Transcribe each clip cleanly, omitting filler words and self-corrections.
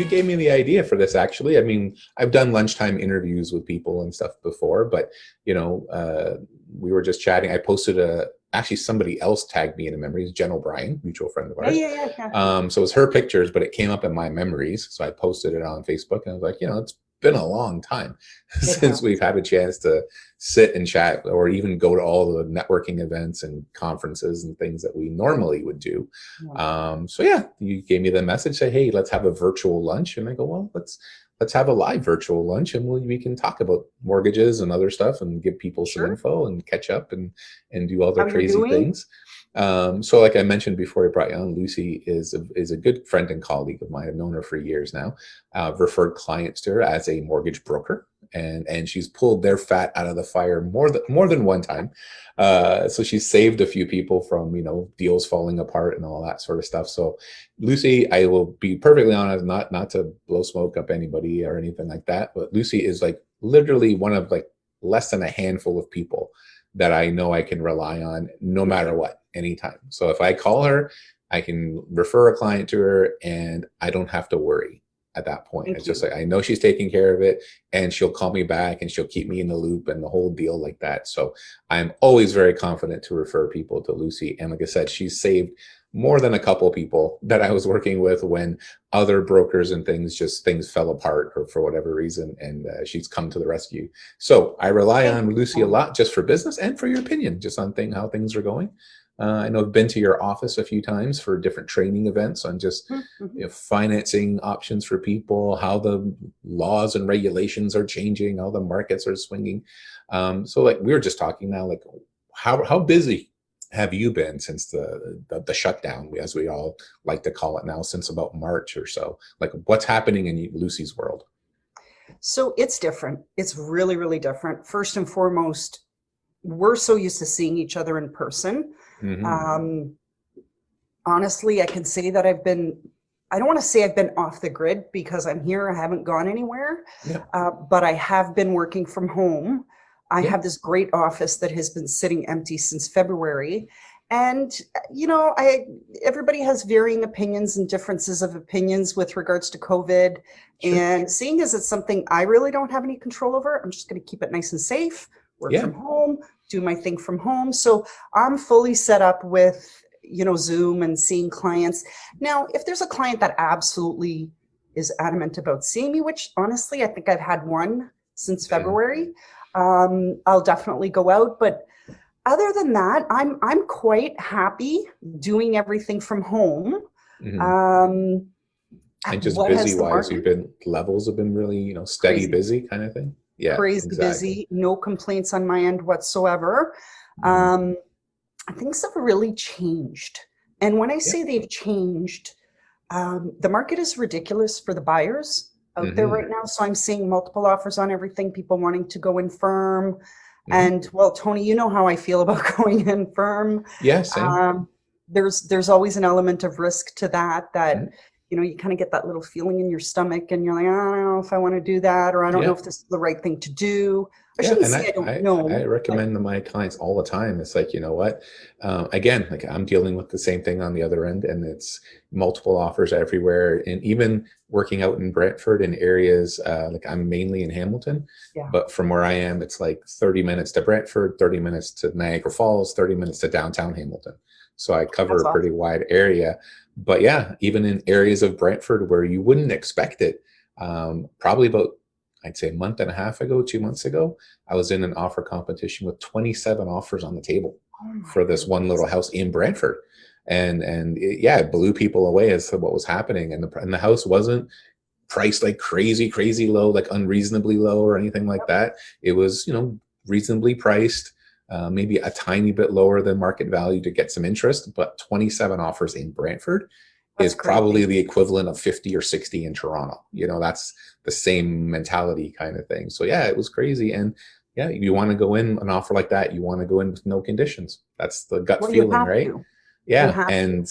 gave me the idea for this, actually. I mean, I've done lunchtime interviews with people and stuff before, but, you know, we were just chatting. I posted actually somebody else tagged me in a memories, Jen O'Brien, mutual friend of ours. So it was her pictures, but it came up in my memories. So I posted it on Facebook, and I was like, you know, it's been a long time since we've had a chance to sit and chat, or even go to all the networking events and conferences and things that we normally would do. So yeah, you gave me the message, say, hey, let's have a virtual lunch. And I go, well, let's have a live virtual lunch, and we can talk about mortgages and other stuff, and give people some info and catch up and do all their crazy things. So like I mentioned before I brought you on, Lucy is a good friend and colleague of mine. I've known her for years now. Referred clients to her as a mortgage broker, and she's pulled their fat out of the fire more than one time. So she's saved a few people from, you know, deals falling apart and all that sort of stuff. So Lucy, I will be perfectly honest, not to blow smoke up anybody or anything like that, but Lucy is like literally one of like less than a handful of people that I know I can rely on no matter what, anytime. So if I call her, I can refer a client to her, and I don't have to worry at that point. It's just like, I know she's taking care of it, and she'll call me back, and she'll keep me in the loop, and the whole deal like that. So I'm always very confident to refer people to Lucy. And like I said, she's saved more than a couple people that I was working with when other brokers and things fell apart or for whatever reason, and she's come to the rescue. So I rely on Lucy a lot, just for business and for your opinion, just on how things are going. I know I've been to your office a few times for different training events on just you know, financing options for people, how the laws and regulations are changing, how the markets are swinging. So like we were just talking now, like how busy have you been since the shutdown, as we all like to call it now, since about March or so? Like, what's happening in Lucy's world? So it's different. It's really, really different. First and foremost, we're so used to seeing each other in person. Honestly, I can say that I don't want to say I've been off the grid, because I'm here. I haven't gone anywhere, but I have been working from home. I have this great office that has been sitting empty since February. And, you know, everybody has varying opinions and differences of opinions with regards to COVID. And seeing as it's something I really don't have any control over, I'm just going to keep it nice and safe, work from home, do my thing from home. So I'm fully set up with, you know, Zoom and seeing clients. Now, if there's a client that absolutely is adamant about seeing me, which honestly, I think I've had one since February, I'll definitely go out. But other than that, I'm quite happy doing everything from home. And just busy wise, levels have been really, you know, steady busy kind of thing. Yeah, crazy busy, no complaints on my end whatsoever. Things have really changed. And when I say they've changed, the market is ridiculous for the buyers out there right now. So I'm seeing multiple offers on everything, people wanting to go in firm. And well, Tony, you know how I feel about going in firm. There's always an element of risk to that, you know, you kind of get that little feeling in your stomach, and you're like, I don't know if I want to do that, or I don't know if this is the right thing to do. I don't know. I recommend to my clients all the time. It's like, you know what, again, like I'm dealing with the same thing on the other end, and it's multiple offers everywhere. And even working out in Brantford in areas, like I'm mainly in Hamilton, but from where I am, it's like 30 minutes to Brantford, 30 minutes to Niagara Falls, 30 minutes to downtown Hamilton. So I cover a pretty wide area. But yeah, even in areas of Brantford where you wouldn't expect it, probably about, I'd say a month and a half ago, 2 months ago, I was in an offer competition with 27 offers on the table for this one little house in Brantford. And it blew people away as to what was happening. And the house wasn't priced like crazy low, like unreasonably low or anything like that. It was, you know, reasonably priced. Maybe a tiny bit lower than market value to get some interest, but 27 offers in Brantford is probably the equivalent of 50 or 60 in Toronto. You know, that's the same mentality kind of thing. So yeah, it was crazy. And yeah, you want to go in an offer like that, you want to go in with no conditions. That's the gut feeling, right? Yeah. And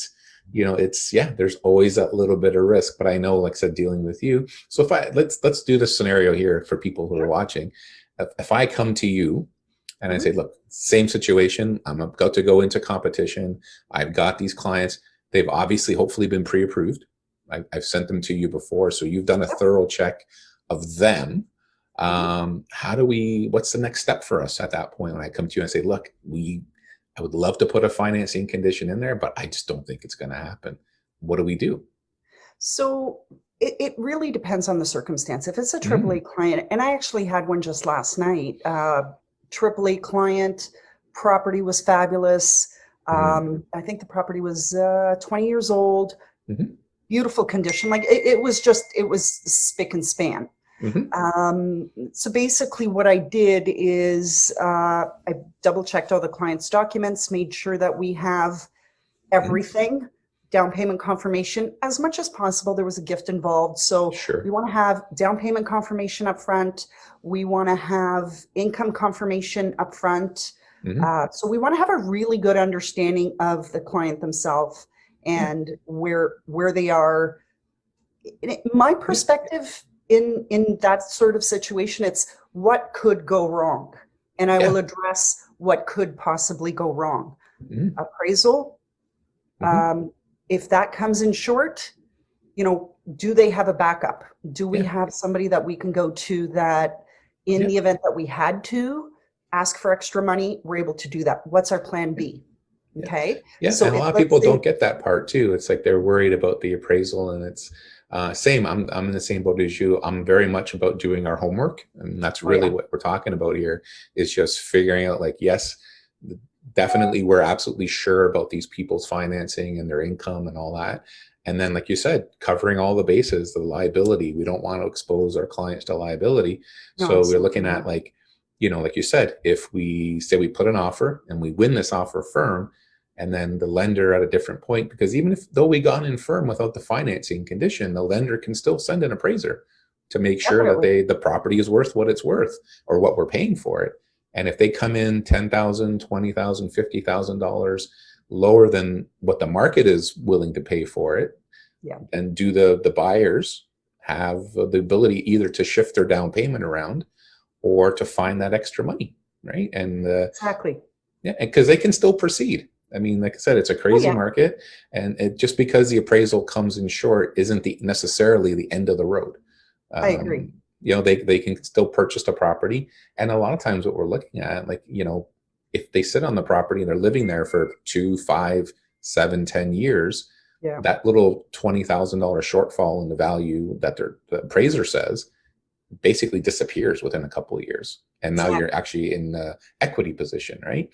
you know, it's, there's always that little bit of risk, but I know, like I said, dealing with you. So let's do this scenario here for people who are watching. If I come to you and I say, look, same situation, I'm about to go into competition, I've got these clients, they've obviously hopefully been pre-approved, I've sent them to you before, so you've done a thorough check of them. What's the next step for us at that point when I come to you and say, look, I would love to put a financing condition in there, but I just don't think it's going to happen. What do we do? So it really depends on the circumstance. If it's a AAA client, and I actually had one just last night, AAA client, property was fabulous. I think the property was 20 years old, beautiful condition. Like it was spick and span. So basically what I did is I double checked all the client's documents, made sure that we have everything, down payment confirmation, as much as possible. There was a gift involved. So we want to have down payment confirmation up front. We want to have income confirmation up front. So we want to have a really good understanding of the client themselves and where they are. My perspective in that sort of situation, it's what could go wrong. And I will address what could possibly go wrong. Appraisal, if that comes in short, do they have a backup? Do we have somebody that we can go to that in the event that we had to ask for extra money, we're able to do that? What's our plan B? Okay. So and a lot of people don't get that part too. It's like they're worried about the appraisal, and it's same. I'm in the same boat as you. I'm very much about doing our homework, and that's really what we're talking about here, is just figuring out, like, yes, definitely we're absolutely sure about these people's financing and their income and all that. And then, like you said, covering all the bases, the liability. We don't want to expose our clients to liability. So we're looking at, like, like you said, if we say we put an offer and we win this offer firm, and then the lender at a different point, because even though we got in firm without the financing condition, the lender can still send an appraiser to make sure that the property is worth what it's worth, or what we're paying for it. And if they come in $10,000, $20,000, $50,000 lower than what the market is willing to pay for it, and do the buyers have the ability either to shift their down payment around or to find that extra money, right? And because they can still proceed. I mean, like I said, it's a crazy market, and just because the appraisal comes in short isn't necessarily the end of the road. I agree. They can still purchase the property. And a lot of times what we're looking at, like, if they sit on the property and they're living there for 2, 5, 7, 10 years, that little $20,000 shortfall in the value that the appraiser says basically disappears within a couple of years. And now you're actually in the equity position, right?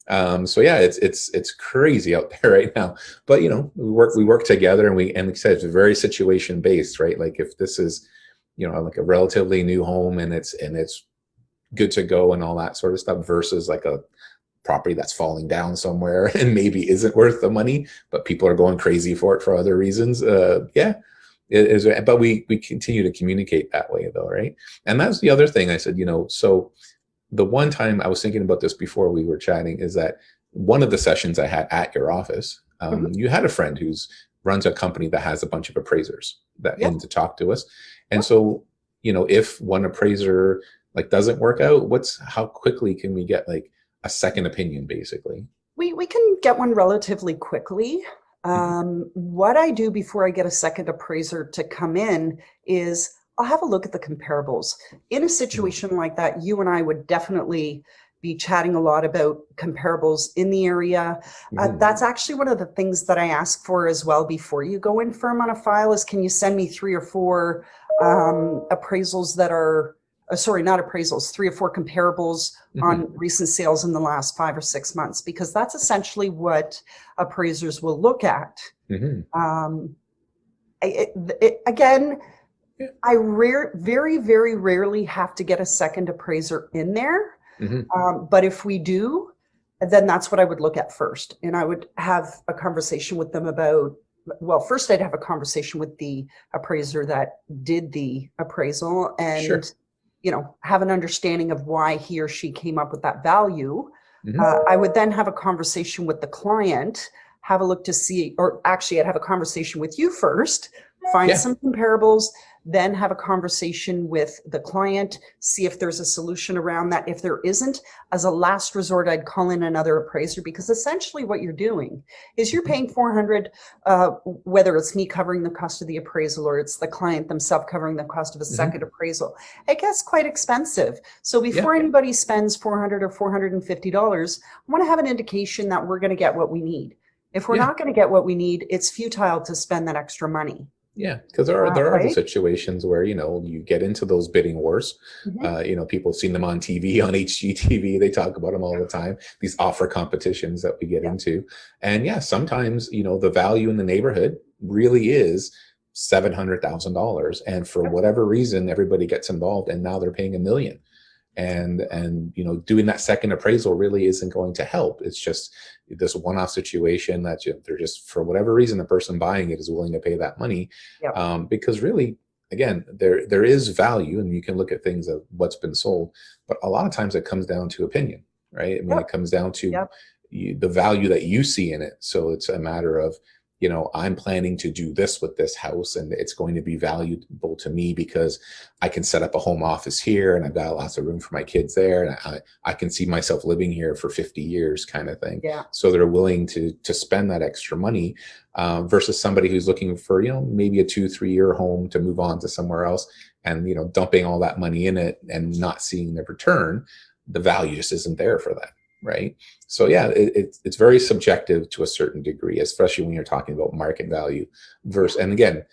So yeah, it's crazy out there right now. But we work together, and like I said, it's very situation based, right? Like if this is like a relatively new home and it's good to go and all that sort of stuff, versus like a property that's falling down somewhere and maybe isn't worth the money, but people are going crazy for it for other reasons. It is, but we continue to communicate that way though, right? And that's the other thing I said, so the one time I was thinking about this before we were chatting is that one of the sessions I had at your office, you had a friend who's runs a company that has a bunch of appraisers that in to talk to us. And so, if one appraiser like doesn't work out, how quickly can we get like a second opinion, basically? We can get one relatively quickly. What I do before I get a second appraiser to come in is I'll have a look at the comparables. In a situation like that, you and I would definitely be chatting a lot about comparables in the area. That's actually one of the things that I ask for as well before you go in firm on a file is, can you send me 3 or 4 appraisals that are, not appraisals, 3 or 4 comparables on recent sales in the last 5 or 6 months, because that's essentially what appraisers will look at. Again, I very, very rarely have to get a second appraiser in there. But if we do, then that's what I would look at first. And I would have a conversation with them about, well, first I'd have a conversation with the appraiser that did the appraisal and, have an understanding of why he or she came up with that value. I would then have a conversation with the client, have a look to see, or actually I'd have a conversation with you first find Yeah. some comparables, then have a conversation with the client, see if there's a solution around that. If there isn't, as a last resort, I'd call in another appraiser, because essentially what you're doing is you're paying $400, whether it's me covering the cost of the appraisal or it's the client themselves covering the cost of a second appraisal. It gets quite expensive. So before anybody spends $400 or $450, I want to have an indication that we're going to get what we need. If we're not going to get what we need, it's futile to spend that extra money. Yeah, because there are the Right? situations where, you know, you get into those bidding wars. You know, people have seen them on TV, on HGTV. They talk about them all the time, these offer competitions that we get into. And yeah, sometimes, you know, the value in the neighborhood really is $700,000. And for whatever reason, everybody gets involved and now they're paying $1 million. And you know, doing that second appraisal really isn't going to help. It's just this one-off situation that they're just, for whatever reason, the person buying it is willing to pay that money. Because really, again, there is value, and you can look at things of what's been sold, but a lot of times it comes down to opinion, right? I mean, it comes down to the value that you see in it. So it's a matter of, you know, I'm planning to do this with this house, and it's going to be valuable to me because I can set up a home office here, and I've got lots of room for my kids there, and I can see myself living here for 50 years, kind of thing. So they're willing to spend that extra money, versus somebody who's looking for, you know, maybe a 2-3 year home to move on to somewhere else, and, you know, dumping all that money in it and not seeing the return. The value just isn't there for that. Right. So yeah, it's very subjective to a certain degree, especially when you're talking about market value versus, and again,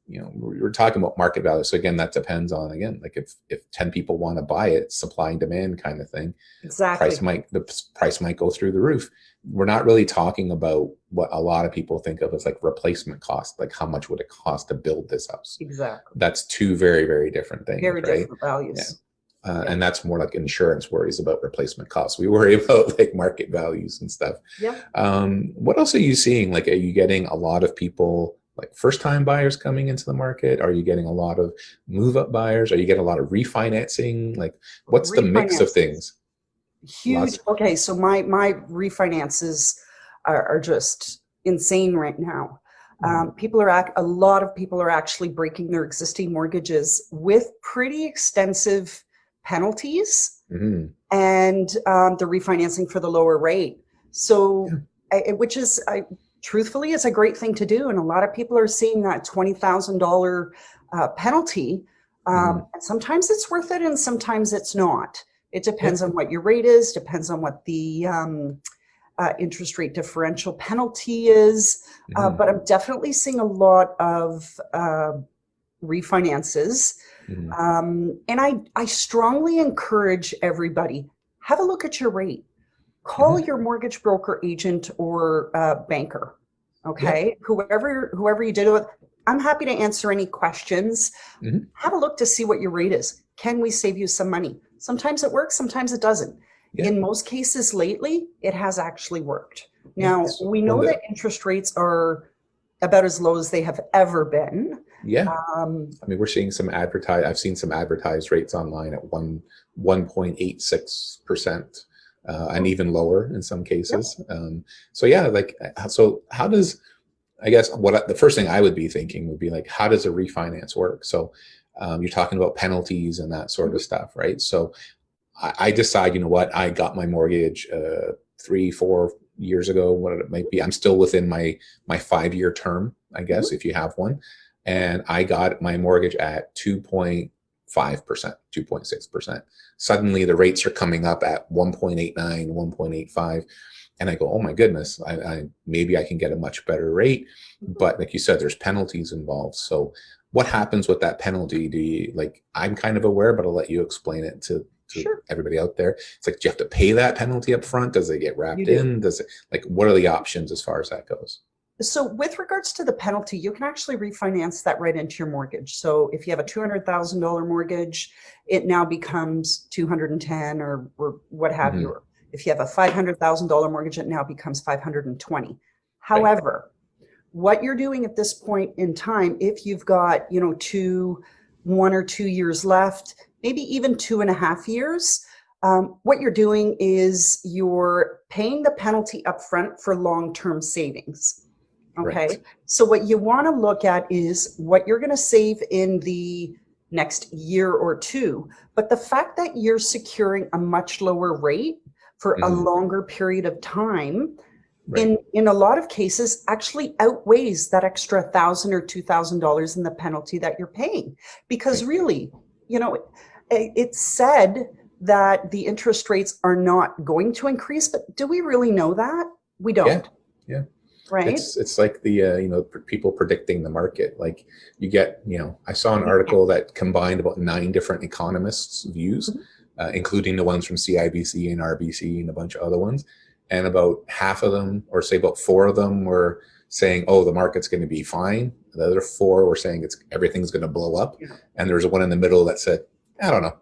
you know, we're talking about market value. So again, that depends on, again, like if 10 people want to buy it, supply and demand kind of thing. Exactly. The price might go through the roof. We're not really talking about what a lot of people think of as like replacement cost, like how much would it cost to build this house? Exactly. That's two very, very different things. Very right? different values. And that's more like insurance worries about replacement costs. We worry about like market values and stuff. What else are you seeing? Like, are you getting a lot of people, like first-time buyers coming into the market? Are you getting a lot of move-up buyers? Are you getting a lot of refinancing? Like, what's the mix of things? Huge. Okay, so my refinances are just insane right now. A lot of people are actually breaking their existing mortgages with pretty extensive penalties, and the refinancing for the lower rate. So, which is, truthfully, it's a great thing to do. And a lot of people are seeing that $20,000 penalty. And sometimes it's worth it and sometimes it's not. It depends on what your rate is, depends on what the interest rate differential penalty is. But I'm definitely seeing a lot of refinances. And I strongly encourage everybody, have a look at your rate. Call your mortgage broker agent or banker, okay? Whoever you did it with. I'm happy to answer any questions. Have a look to see what your rate is. Can we save you some money? Sometimes it works, sometimes it doesn't. In most cases lately, it has actually worked. Now, we know that interest rates are about as low as they have ever been. I mean, we're seeing some I've seen some advertised rates online at 1.86%, and even lower in some cases. So yeah, like, so how does, I guess the first thing I would be thinking would be like, how does a refinance work? So you're talking about penalties and that sort of stuff, right? So I decide, you know what, I got my mortgage 3-4 years ago, what it might be. I'm still within my 5-year term, I guess, if you have one. And I got my mortgage at 2.5%, 2.6%. Suddenly the rates are coming up at 1.89, 1.85. And I go, oh my goodness, maybe I can get a much better rate. But like you said, there's penalties involved. So what happens with that penalty? Do you, like, I'm kind of aware, but I'll let you explain it to everybody out there. It's like, do you have to pay that penalty up front? Does it get wrapped in? Does it, like, what are the options as far as that goes? So with regards to the penalty, you can actually refinance that right into your mortgage. So if you have a $200,000 mortgage, it now becomes 210 or what have you. If you have a $500,000 mortgage, it now becomes 520. However, what you're doing at this point in time, if you've got, 1 or 2 years left, maybe even 2.5 years, what you're doing is you're paying the penalty up front for long-term savings. Okay. Right. So what you want to look at is what you're going to save in the next year or two. But the fact that you're securing a much lower rate for a Hmm. longer period of time, Right. in a lot of cases actually outweighs that extra $1,000 or $2,000 in the penalty that you're paying. Because Right. really, you know, it's said that the interest rates are not going to increase, but do we really know that? We Yeah. don't, Yeah. right? It's like the people predicting the market. Like you get, I saw an article that combined about 9 different economists' views, including the ones from CIBC and RBC and a bunch of other ones, and about half of them, or say about 4 of them, were saying, "Oh, the market's going to be fine." The other 4 were saying everything's going to blow up, Yeah. and there was one in the middle that said, "I don't know."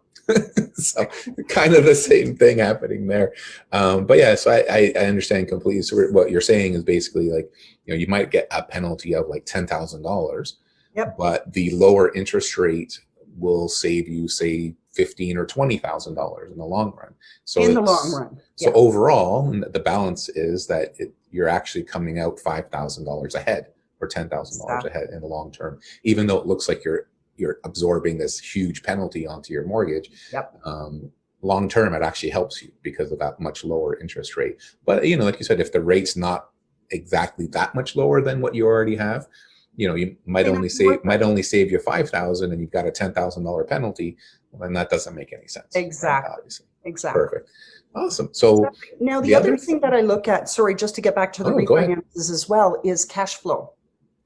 So kind of the same thing happening there. But yeah, so I understand completely. So what you're saying is basically like, you might get a penalty of like $10,000, Yep. but the lower interest rate will save you, say, $15,000 or $20,000 in the long run. So In the long run. so Yeah. overall, the balance is that you're actually coming out $5,000 ahead or $10,000 ahead in the long term, even though it looks like you're absorbing this huge penalty onto your mortgage. Yep. Long term, it actually helps you because of that much lower interest rate. But like you said, if the rate's not exactly that much lower than what you already have, you might Then only it's worth save you $5,000, and you've got a $10,000 penalty. Well, then that doesn't make any sense. Exactly. Right? Obviously. Exactly. Perfect. Awesome. So now the other thing that I look at, sorry, just to get back to the go ahead. refinances as well, is cash flow.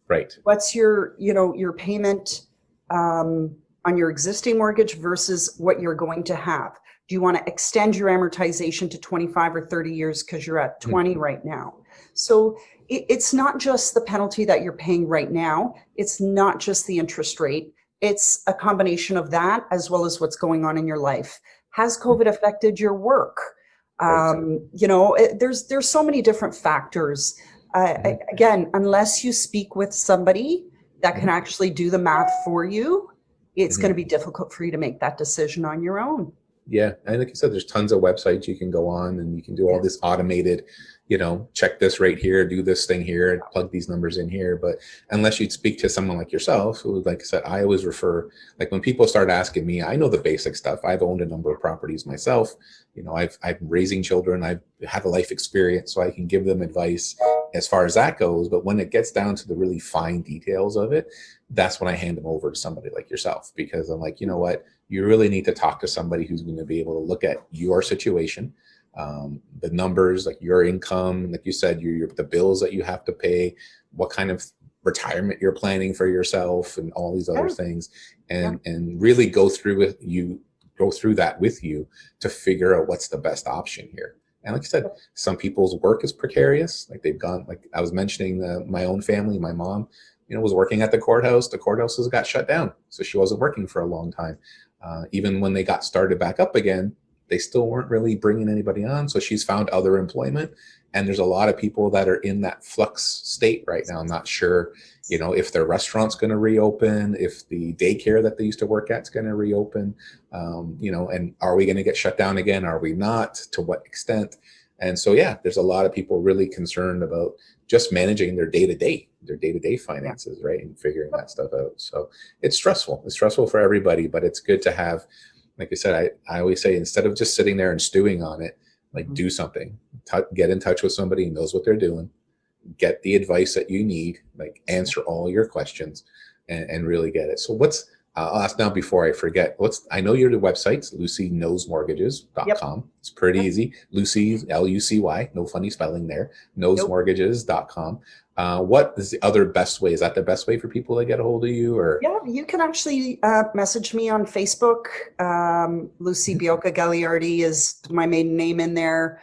Right. What's your, your payment on your existing mortgage versus what you're going to have? Do you want to extend your amortization to 25 or 30 years because you're at 20 right now? So it's not just the penalty that you're paying right now. It's not just the interest rate. It's a combination of that as well as what's going on in your life. Has COVID affected your work? Right. There's so many different factors. Again, unless you speak with somebody that can actually do the math for you, it's going to be difficult for you to make that decision on your own. Yeah. And like you said, there's tons of websites you can go on, and you can do all this automated, check this rate here, do this thing here, and plug these numbers in here. But unless you'd speak to someone like yourself, who, like I said, I always refer, like when people start asking me, I know the basic stuff. I've owned a number of properties myself. I'm raising children. I've had a life experience, so I can give them advice as far as that goes. But when it gets down to the really fine details of it, that's when I hand them over to somebody like yourself, because I'm like, you know what, you really need to talk to somebody who's going to be able to look at your situation, the numbers, like your income, like you said, the bills that you have to pay, what kind of retirement you're planning for yourself, and all these other things, and really go through that with you to figure out what's the best option here. And like I said, some people's work is precarious. Like like I was mentioning, my own family, my mom, was working at the courthouse. The courthouses got shut down, so she wasn't working for a long time. Even when they got started back up again, they still weren't really bringing anybody on. So she's found other employment. And there's a lot of people that are in that flux state right now. I'm not sure, if their restaurant's going to reopen, if the daycare that they used to work at is going to reopen, and are we going to get shut down again? Are we not? To what extent? And so, yeah, there's a lot of people really concerned about just managing their day-to-day finances, right? And figuring that stuff out. So it's stressful. It's stressful for everybody, but it's good to have, like I said, I always say, instead of just sitting there and stewing on it, like do something, get in touch with somebody who knows what they're doing, get the advice that you need, like answer all your questions, and really get it. So I'll ask now before I forget, I know your website's lucyknowsmortgages.com. It's pretty easy. Lucy, Lucy, no funny spelling there, knowsmortgages.com. What is the other best way? Is that the best way for people to get a hold of you? Or yeah, you can actually message me on Facebook. Lucy Biocca Gagliardi is my maiden name in there.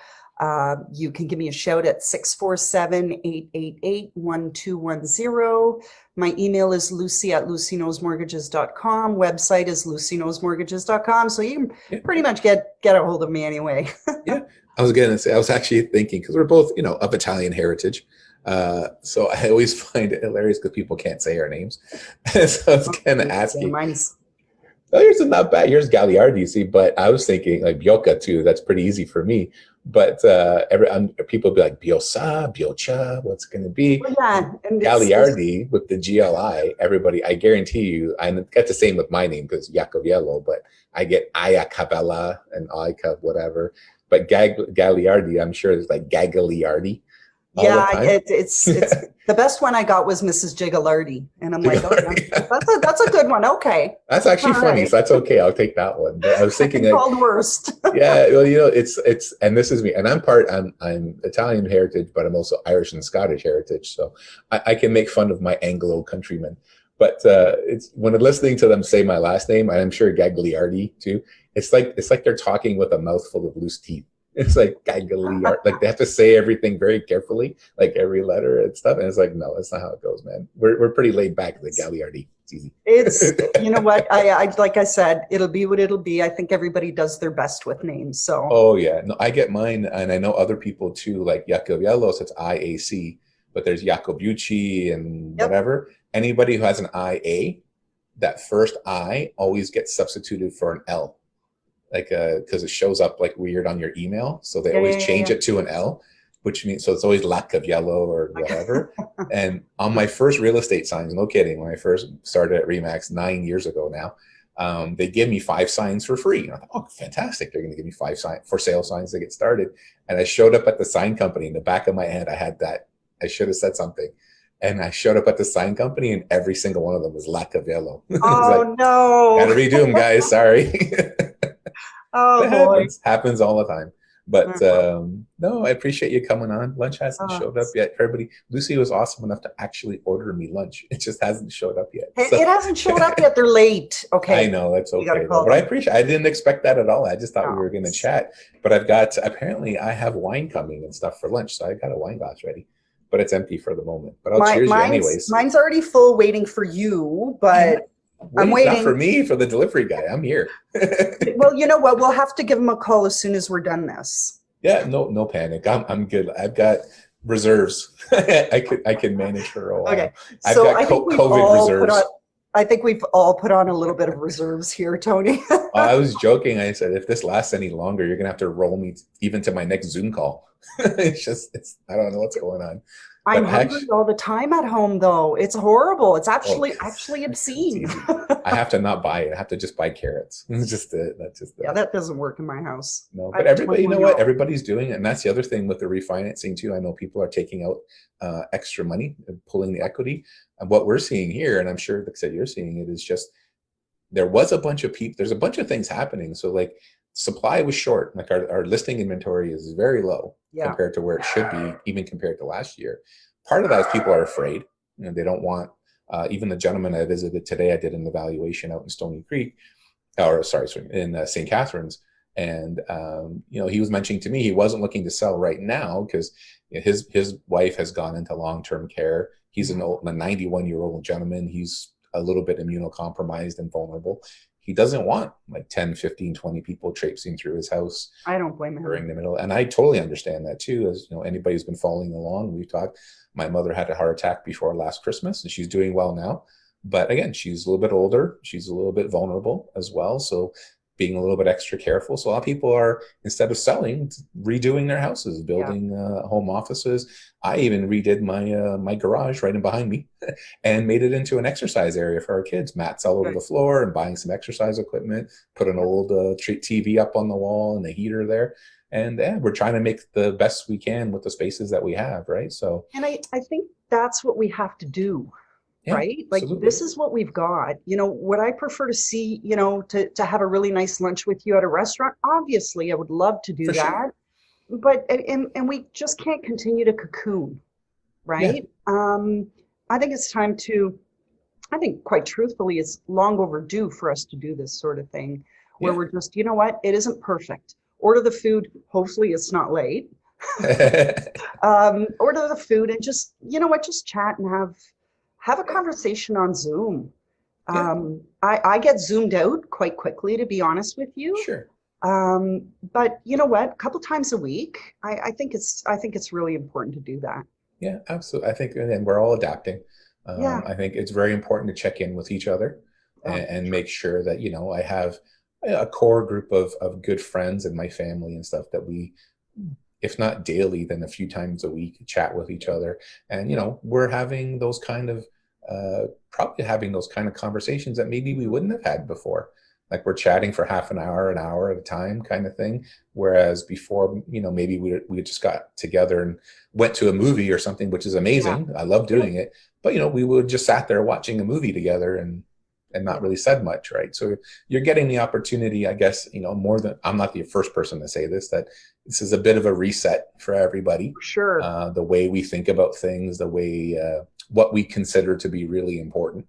You can give me a shout at 647-888-1210. My email is lucy@lucyknowsmortgages.com. Website is lucyknowsmortgages.com. So you can pretty much get a hold of me anyway. Yeah, I was actually thinking, because we're both, of Italian heritage. So I always find it hilarious because people can't say our names. So I was kind of asking. Oh, yours is not bad. Yours is Gagliardi, you see, but I was thinking like Biocca too. That's pretty easy for me. But people be like Biosa, Biocca, what's it going to be? Well, yeah, and it's Gagliardi with the GLI. Everybody, I guarantee you, I get the same with my name because Iacoviello, but I get Iacoviello and Ica whatever. But Gagliardi, I'm sure it's like Gagliardi all the yeah, time. it's the best one I got was Mrs. Gigalardi, and I'm like, oh, that's a good one. Okay, That's actually all funny, right, so that's okay. I'll take that one. But I was I've thinking been like, called worst. yeah, well, it's and this is me, and I'm Italian heritage, but I'm also Irish and Scottish heritage, so I can make fun of my Anglo countrymen. But it's when I'm listening to them say my last name, and I'm sure Gagliardi too. It's like they're talking with a mouthful of loose teeth. It's like Gagliardi, like they have to say everything very carefully, like every letter and stuff. And it's like, no, that's not how it goes, man. We're pretty laid back. The Gagliardi, it's easy. It's, you know what, I like I said, it'll be what it'll be. I think everybody does their best with names. So Oh yeah, no, I get mine, and I know other people too, like Iacoviello, so it's IAC, but there's Iacobucci and yep. whatever. Anybody who has an IA, that first I always gets substituted for an L, like because it shows up like weird on your email, so they always change it to an L, which means so it's always Iacoviello or whatever. And on my first real estate signs, no kidding, when I first started at Remax 9 years ago now, they give me 5 signs for free. And I thought, oh, fantastic. They're going to give me 5 for sale signs to get started. And I showed up at the sign company. In the back of my head, I had that. I should have said something. And I showed up at the sign company, and every single one of them was Iacoviello. Oh like, no. gotta redo them, guys. Sorry. Oh It boy. happens all the time. But no, I appreciate you coming on. Lunch hasn't showed up yet. Everybody, Lucy was awesome enough to actually order me lunch. It just hasn't showed up yet. It hasn't showed up yet. They're late. Okay. I know, that's You gotta okay. call But I them. appreciate I didn't expect that at all. I just thought we No. were going to chat. But I've got, apparently I have wine coming and stuff for lunch. So I got a wine glass ready, but it's empty for the moment. But I'll cheers you anyways. Mine's already full waiting for you, but I'm waiting. Not for me, for the delivery guy. I'm here. Well, you know what? We'll have to give him a call as soon as we're done this. Yeah, no panic. I'm good. I've got reserves. I can manage for a while. Okay. I've So got I think COVID reserves. I think we've all put on a little bit of reserves here, Tony. I was joking. I said, if this lasts any longer, you're gonna have to roll me even to my next Zoom call. I don't know what's going on. I'm hungry all the time at home, though. It's horrible. It's actually obscene. I have to not buy it. I have to just buy carrots. It's just it. That's just it. Yeah, that doesn't work in my house. No, but everybody, you know what? Everybody's doing it, and that's the other thing with the refinancing too. I know people are taking out extra money and pulling the equity. And what we're seeing here, and I'm sure, like I said, you're seeing it, is just there was a bunch of people. There's a bunch of things happening. So like supply was short. Like our listing inventory is very low compared to where it should be, even compared to last year. Part of that is people are afraid. You know, they don't want. Even the gentleman I visited today, I did an evaluation out in Stony Creek, or sorry, in St. Catharines, and you know, he was mentioning to me he wasn't looking to sell right now because his wife has gone into long-term care. He's a 91-year-old gentleman. He's a little bit immunocompromised and vulnerable. He doesn't want like 10, 15, 20 people traipsing through his house. I don't blame him. During the middle. And I totally understand that too. As you know, anybody who's been following along, we've talked, my mother had a heart attack before last Christmas and she's doing well now. But again, she's a little bit older. She's a little bit vulnerable as well. So being a little bit extra careful. So a lot of people are, instead of selling, redoing their houses, building home offices. I even redid my garage right in behind me and made it into an exercise area for our kids. Mats all over the floor and buying some exercise equipment, put an old TV up on the wall and a heater there. And we're trying to make the best we can with the spaces that we have, right? So, and I think that's what we have to do. Yeah, right? Like absolutely. This is what we've got. You know, would I prefer to see, you know, to have a really nice lunch with you at a restaurant? Obviously, I would love to do that. Sure. But, and we just can't continue to cocoon, right? Yeah. I think it's time to, I think quite truthfully, it's long overdue for us to do this sort of thing where we're just, you know what, it isn't perfect. Order the food. Hopefully it's not late. Order the food and just, you know what, just chat and have a conversation on Zoom. I get zoomed out quite quickly, to be honest with you. Sure. But you know what? A couple times a week, I think it's really important to do that. Yeah, absolutely. I think, and we're all adapting. I think it's very important to check in with each other. Oh, and make sure that, I have a core group of good friends in my family and stuff that we, if not daily, then a few times a week, chat with each other. And, we're having those kind of, probably having those kind of conversations that maybe we wouldn't have had before. Like we're chatting for half an hour at a time kind of thing. Whereas before, maybe we just got together and went to a movie or something, which is amazing. I love doing it. But, we would just sat there watching a movie together and not really said much, right? So you're getting the opportunity, I guess, more than, I'm not the first person to say this, that this is a bit of a reset for everybody. for sure. The way we think about things, the way, what we consider to be really important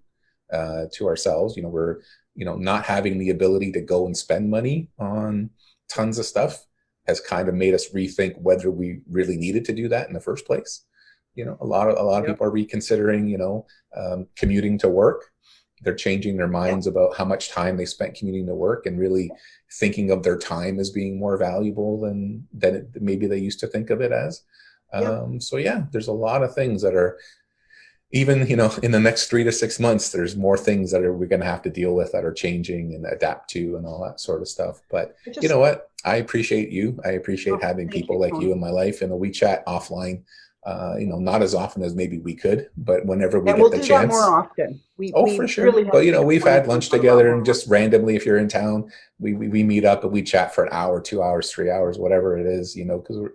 to ourselves. We're, not having the ability to go and spend money on tons of stuff has kind of made us rethink whether we really needed to do that in the first place. A lot of people are reconsidering, commuting to work. They're changing their minds about how much time they spent commuting to work and really thinking of their time as being more valuable than maybe they used to think of it as. So yeah, there's a lot of things that are, even, in the next 3 to 6 months, there's more things that we're going to have to deal with that are changing and adapt to and all that sort of stuff. But you know what? I appreciate you. I appreciate having people like you in my life, and we chat offline. Not as often as maybe we could, but whenever we get the chance. That more often. We for sure. Really but we've had lunch together, and just randomly, if you're in town, we meet up and we chat for an hour, 2 hours, 3 hours, whatever it is. Because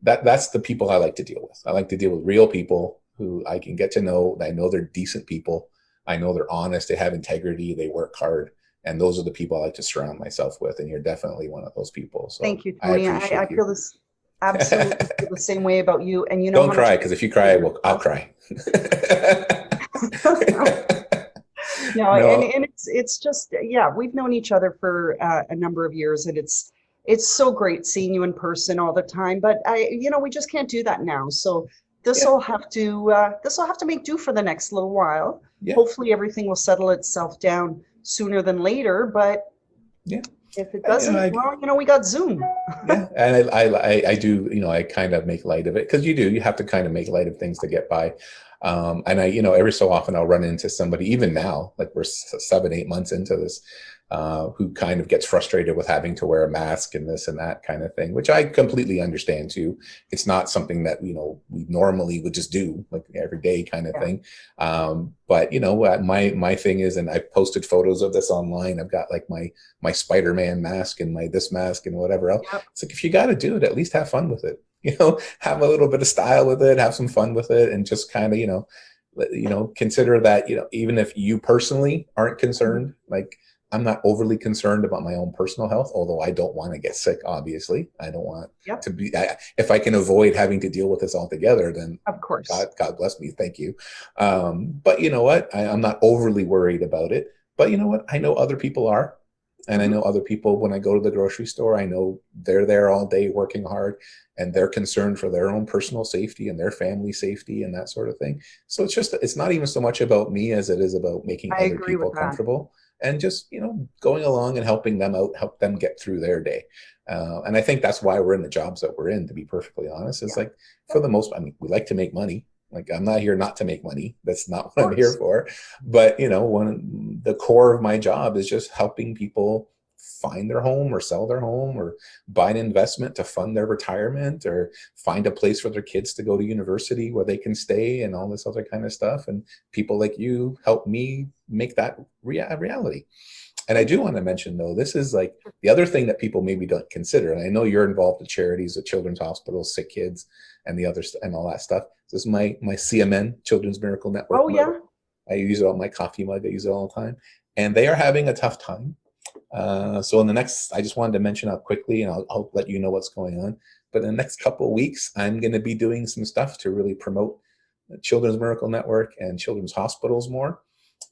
that's the people I like to deal with. I like to deal with real people who I can get to know. I know they're decent people. I know they're honest. They have integrity. They work hard. And those are the people I like to surround myself with. And you're definitely one of those people. So thank you, Tony. I feel this absolutely feel the same way about you. And don't cry, because if you cry, I'll cry. No, and it's just, we've known each other for a number of years, and it's so great seeing you in person all the time. But we just can't do that now. So this will have to make do for the next little while. Hopefully everything will settle itself down sooner than later. But if it doesn't, we got Zoom. And I do, I kind of make light of it, because you have to kind of make light of things to get by. And I, every so often I'll run into somebody, even now, like we're 7-8 months into this, who kind of gets frustrated with having to wear a mask and this and that kind of thing, which I completely understand too. It's not something that, we normally would just do like every day kind of thing. But my thing is, and I've posted photos of this online, I've got like my Spider-Man mask and my this mask and whatever else. It's like, if you got to do it, at least have fun with it. Have a little bit of style with it, have some fun with it, and just kind of, consider that, even if you personally aren't concerned, like I'm not overly concerned about my own personal health, although I don't want to get sick, obviously. I don't want to be, if I can avoid having to deal with this altogether, then of course, God bless me. Thank you. But you know what? I'm not overly worried about it. But you know what? I know other people are. And I know other people, when I go to the grocery store, I know they're there all day working hard, and they're concerned for their own personal safety and their family safety and that sort of thing. So it's not even so much about me as it is about making other people comfortable and just, going along and helping them out, help them get through their day. And I think that's why we're in the jobs that we're in, to be perfectly honest. It's like, for the most, we like to make money. Like, I'm not here not to make money. That's not what I'm here for. But, the core of my job is just helping people find their home or sell their home or buy an investment to fund their retirement or find a place for their kids to go to university where they can stay and all this other kind of stuff. And people like you help me make that reality. And I do want to mention, though, this is like the other thing that people maybe don't consider. And I know you're involved with charities, with children's hospitals, sick kids, and the others and all that stuff. This is my CMN, Children's Miracle Network. I use it on my coffee mug. I use it all the time. And they are having a tough time. So in the next, I just wanted to mention out quickly, and I'll let you know what's going on. But in the next couple of weeks, I'm going to be doing some stuff to really promote the Children's Miracle Network and children's hospitals more.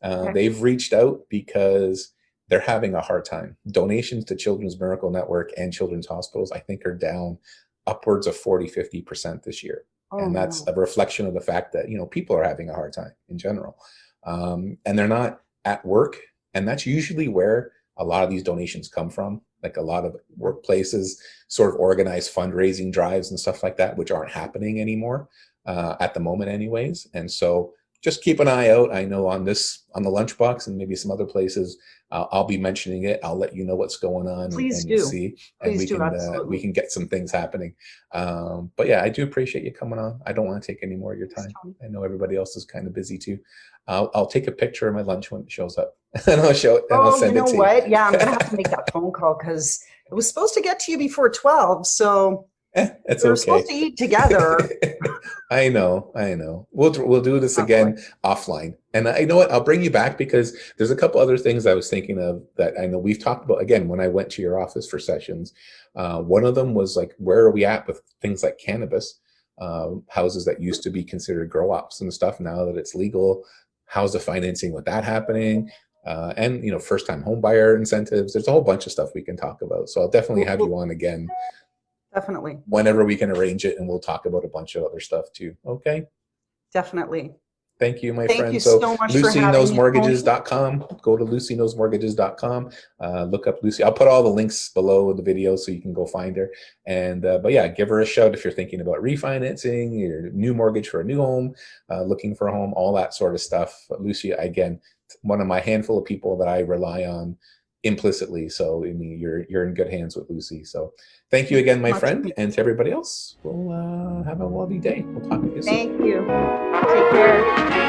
They've reached out because they're having a hard time. Donations to Children's Miracle Network and children's hospitals, I think, are down upwards of 40-50% this year. And that's a reflection of the fact that, people are having a hard time in general. And they're not at work. And that's usually where a lot of these donations come from. Like, a lot of workplaces sort of organize fundraising drives and stuff like that, which aren't happening anymore at the moment anyways. And so just keep an eye out. I know on the Lunchbox and maybe some other places, I'll be mentioning it. I'll let you know what's going on Please and do. see, and Please do, absolutely. we can get some things happening. But yeah, I do appreciate you coming on. I don't want to take any more of your time. I know everybody else is kind of busy too. I'll take a picture of my lunch when it shows up, and I'll show it, and I'll send it to you. You know what? Yeah, I'm gonna have to make that phone call because it was supposed to get to you before 12. So it's we were okay. supposed to eat together. I know. We'll do this again offline. And I know what, I'll bring you back because there's a couple other things I was thinking of that I know we've talked about again when I went to your office for sessions. One of them was like, where are we at with things like cannabis? Houses that used to be considered grow ops and stuff, now that it's legal, how's the financing with that happening? And you know, first time home buyer incentives. There's a whole bunch of stuff we can talk about. So I'll definitely have you on again. Definitely. Whenever we can arrange it, and we'll talk about a bunch of other stuff too. Okay. Definitely. Thank you, my friend. Thank you so much for having me. LucyKnowsMortgages.com. Go to LucyKnowsMortgages.com. Look up Lucy. I'll put all the links below the video so you can go find her. And but yeah, give her a shout if you're thinking about refinancing, your new mortgage for a new home, looking for a home, all that sort of stuff. Lucy, again, one of my handful of people that I rely on implicitly. So I mean, you're in good hands with Lucy. So thank you again, my friend, and to everybody else. We'll have a lovely day. We'll talk to you soon. Thank you. Take care.